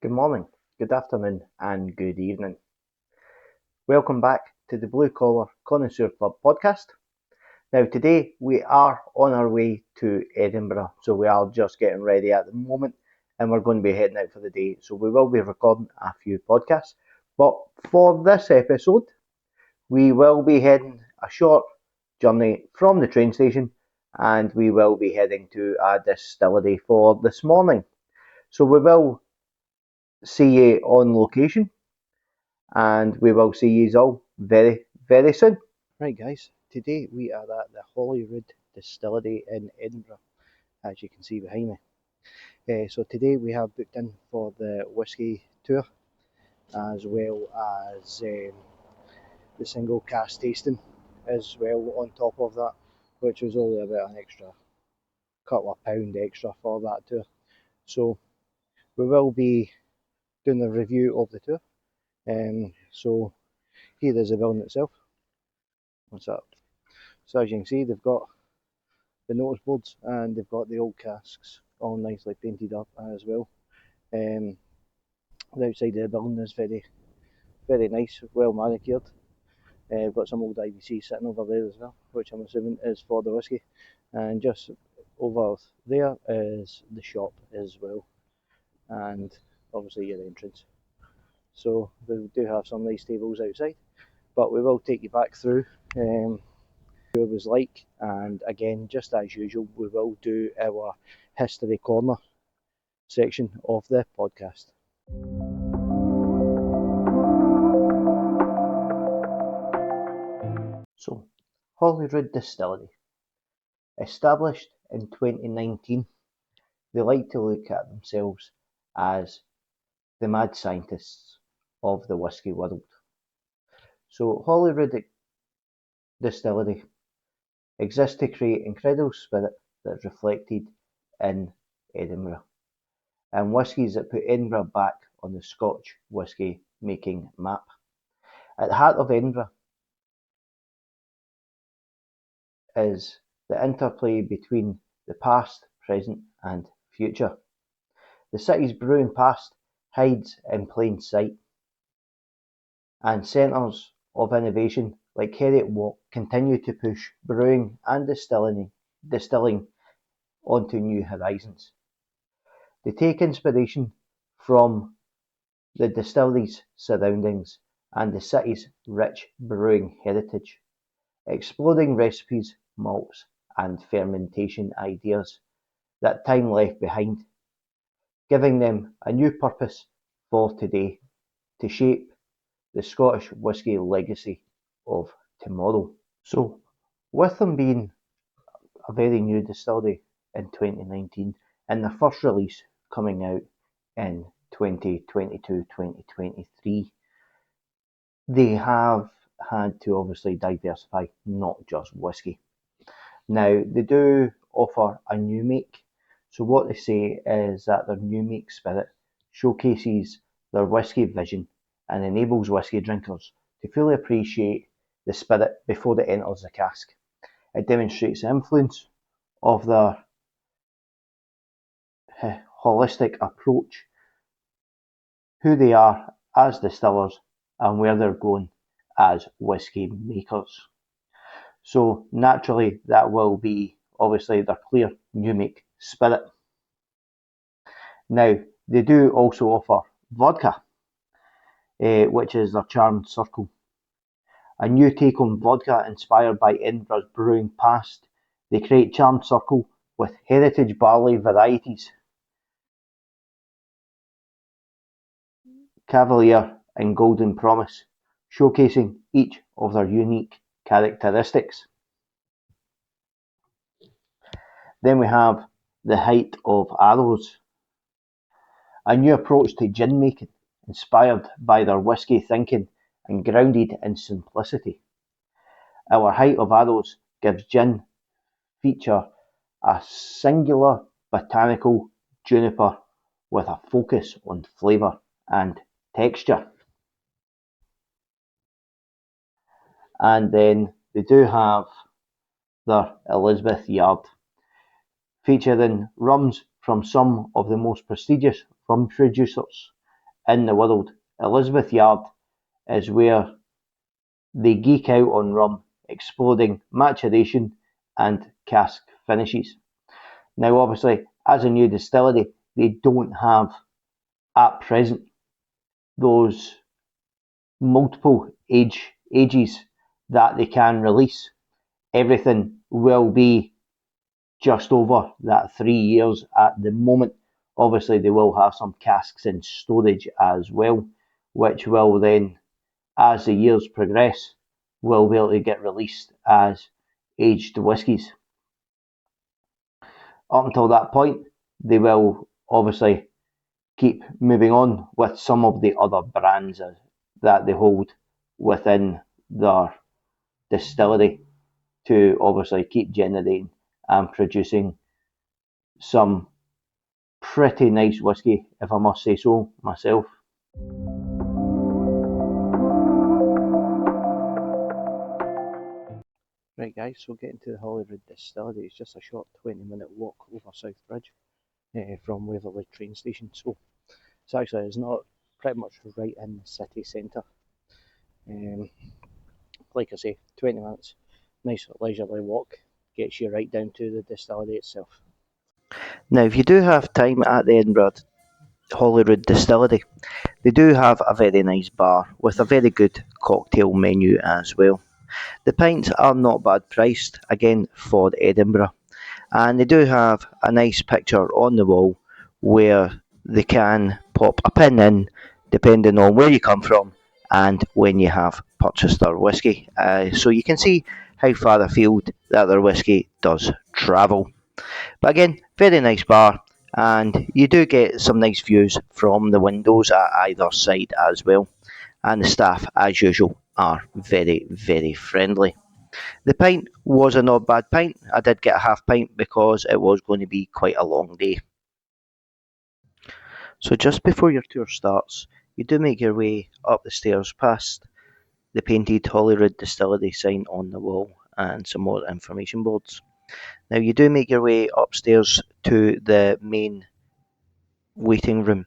Good morning, good afternoon, and good evening. Welcome back to the Blue Collar Connoisseur Club podcast. Now, today we are on our way to Edinburgh, so we are just getting ready at the moment, and we're going to be heading out for the day. So we will be recording a few podcasts, but for this episode, we will be heading a short journey from the train station, and we will be heading to a distillery for this morning. So we will see you on location, and we will see you all very, very soon. Right, guys, today we are at the Holyrood distillery in Edinburgh, as you can see behind me. So today we have booked in for the whisky tour, as well as the single cask tasting as well on top of that, which was only about an extra couple of pound extra for that tour. So we will be doing a review of the tour. So here is the building itself. What's up? So as you can see, they've got the notice boards and they've got the old casks all nicely painted up as well. The outside of the building is very, very nice, well manicured. We've got some old IBC sitting over there as well, which I'm assuming is for the whisky. And just over there is the shop as well, and obviously your entrance. So we do have some nice tables outside, but we will take you back through what it was like, and again, just as usual, we will do our history corner section of the podcast. So, Holyrood Distillery, established in 2019, they like to look at themselves as the mad scientists of the whisky world. So, Holyrood Distillery exists to create incredible spirit that's reflected in Edinburgh, and whiskies that put Edinburgh back on the Scotch whisky making map. At the heart of Edinburgh is the interplay between the past, present, and future. The city's brewing past hides in plain sight, and centres of innovation like Heriot Walk continue to push brewing and distilling onto new horizons. They take inspiration from the distillery's surroundings and the city's rich brewing heritage, exploring recipes, malts, and fermentation ideas that time left behind, giving them a new purpose for today to shape the Scottish whisky legacy of tomorrow. So, with them being a very new distillery in 2019 and the first release coming out in 2022-2023, they have had to obviously diversify, not just whisky. Now, they do offer a new make. So what they say is that their new make spirit showcases their whisky vision and enables whisky drinkers to fully appreciate the spirit before it enters the cask. It demonstrates the influence of their holistic approach, who they are as distillers, and where they're going as whisky makers. So naturally, that will be obviously their clear new make spirit. Now, they do also offer vodka, which is their Charmed Circle. A new take on vodka inspired by Edinburgh's brewing past. They create Charmed Circle with heritage barley varieties, Cavalier and Golden Promise, showcasing each of their unique characteristics. Then we have the Height of Arrows, a new approach to gin making, inspired by their whisky thinking and grounded in simplicity. Our Height of Arrows gives gin feature a singular botanical juniper with a focus on flavour and texture. And then they do have their Elizabeth Yard, featuring rums from some of the most prestigious rum producers in the world. Elizabeth Yard is where they geek out on rum, exploding maturation and cask finishes. Now, obviously, as a new distillery, they don't have at present those multiple ages that they can release. Everything will be just over that 3 years at the moment. Obviously, they will have some casks in storage as well, which will then, as the years progress, will be able to get released as aged whiskies. Up until that point, they will obviously keep moving on with some of the other brands that they hold within their distillery to obviously keep generating and producing some pretty nice whiskey, if I must say so myself. Right guys, so getting to the Holyrood distillery is just a short 20-minute walk over South Bridge from Waverley train station. So it's not pretty much right in the city centre. Like I say, 20 minutes, nice leisurely walk, gets you right down to the distillery itself. Now, if you do have time at the Edinburgh Holyrood distillery, they do have a very nice bar with a very good cocktail menu as well. The pints are not bad priced, again for Edinburgh, and they do have a nice picture on the wall where they can pop a pin in depending on where you come from and when you have purchased their whisky, so you can see how far afield that their whisky does travel. But again, very nice bar, and you do get some nice views from the windows at either side as well, and the staff as usual are very, very friendly. The pint was a not bad pint. I did get a half pint because it was going to be quite a long day. So just before your tour starts, you do make your way up the stairs past the painted Holyrood Distillery sign on the wall and some more information boards. Now you do make your way upstairs to the main waiting room,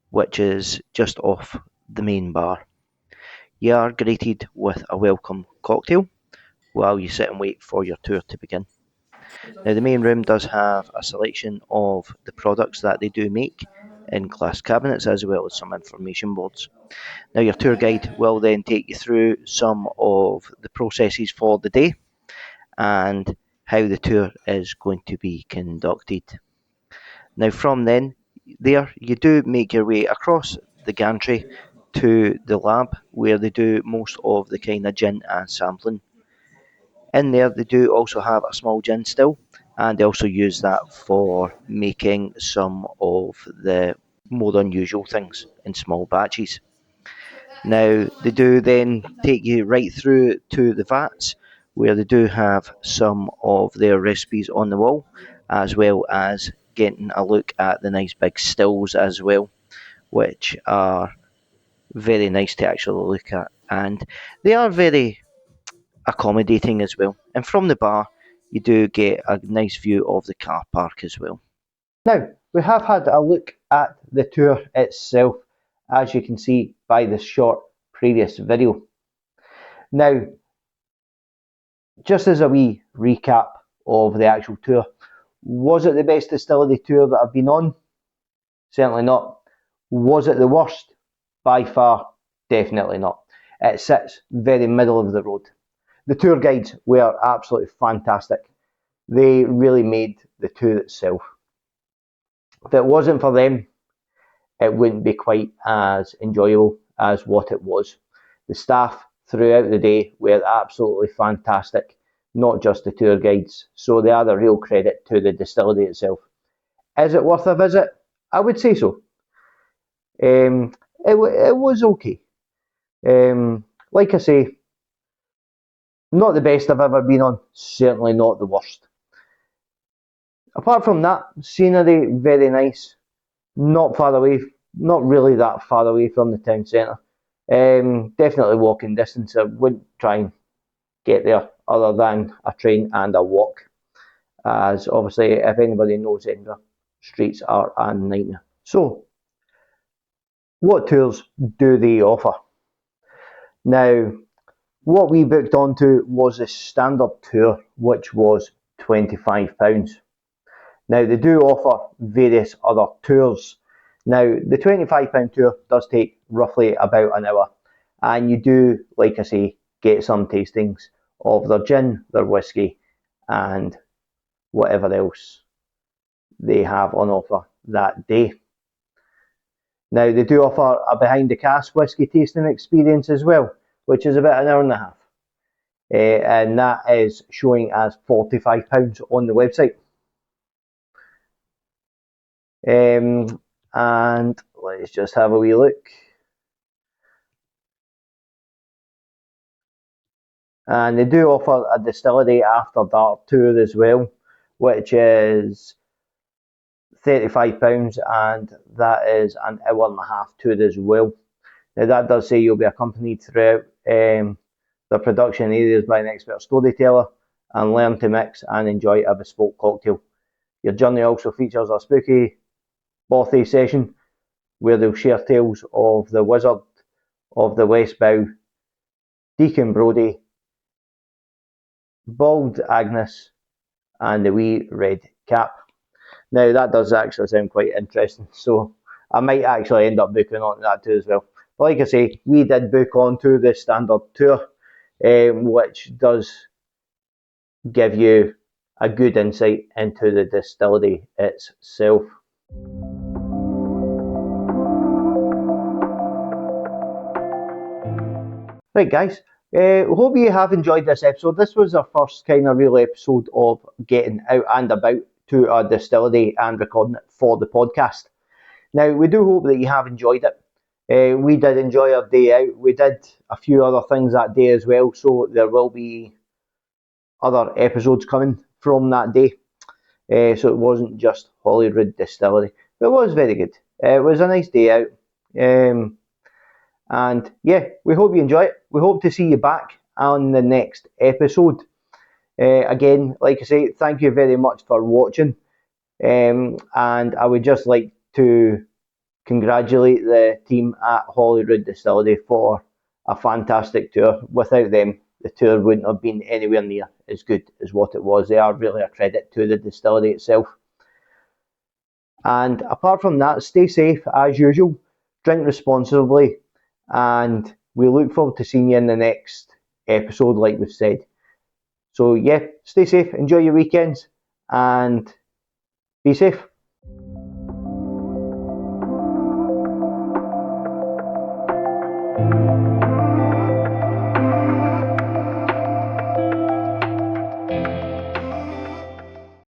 which is just off the main bar. You are greeted with a welcome cocktail while you sit and wait for your tour to begin. Now, the main room does have a selection of the products that they do make in glass cabinets, as well as some information boards. Now, your tour guide will then take you through some of the processes for the day and how the tour is going to be conducted. Now, from there you do make your way across the gantry to the lab where they do most of the kind of gin and sampling. In there, they do also have a small gin still, and they also use that for making some of the more unusual things in small batches. Now, they do then take you right through to the vats, where they do have some of their recipes on the wall, as well as getting a look at the nice big stills as well, which are very nice to actually look at. And they are very accommodating as well. And from the bar, you do get a nice view of the car park as well. Now, we have had a look at the tour itself, as you can see by the short previous video. Now, just as a wee recap of the actual tour, was it the best distillery tour that I've been on? Certainly not. Was it the worst? By far, definitely not. It sits very middle of the road. The tour guides were absolutely fantastic. They really made the tour itself. If it wasn't for them, it wouldn't be quite as enjoyable as what it was. The staff throughout the day were absolutely fantastic, not just the tour guides, so they are a real credit to the distillery itself. Is it worth a visit? I would say so. It was okay. Like I say, not the best I've ever been on, certainly not the worst. Apart from that, scenery, very nice. Not far away, not really that far away from the town centre. Definitely walking distance. I wouldn't try and get there other than a train and a walk. As obviously, if anybody knows Edinburgh, streets are a nightmare. So, what tours do they offer? Now, what we booked onto was the standard tour, which was £25. Now, they do offer various other tours. Now, the £25 tour does take roughly about an hour, and you do, like I say, get some tastings of their gin, their whiskey, and whatever else they have on offer that day. Now, they do offer a behind the cask whiskey tasting experience as well, which is about an hour and a half. And that is showing as £45 on the website. And let's just have a wee look. And they do offer a distillery after dark tour as well, which is £35, and that is an hour and a half tour as well. Now, that does say you'll be accompanied throughout the production areas by an expert storyteller and learn to mix and enjoy a bespoke cocktail. Your journey also features a spooky bothy session where they'll share tales of the Wizard of the West Bow, Deacon Brodie, Bald Agnes, and the Wee Red Cap. Now, that does actually sound quite interesting, so I might actually end up booking on that too as well. But like I say, we did book onto the standard tour, which does give you a good insight into the distillery itself. Right, guys, hope you have enjoyed this episode. This was our first kind of real episode of getting out and about to a distillery and recording it for the podcast. Now, we do hope that you have enjoyed it. We did enjoy our day out. We did a few other things that day as well, so there will be other episodes coming from that day. So it wasn't just Holyrood Distillery, but it was very good. It was a nice day out. And yeah, we hope you enjoy it. We hope to see you back on the next episode. Again, like I say, thank you very much for watching. And I would just like to congratulate the team at Holyrood Distillery for a fantastic tour. Without them, the tour wouldn't have been anywhere near as good as what it was. They are really a credit to the distillery itself. And apart from that, stay safe as usual, drink responsibly, and we look forward to seeing you in the next episode, like we've said. So yeah, stay safe, enjoy your weekends, and be safe.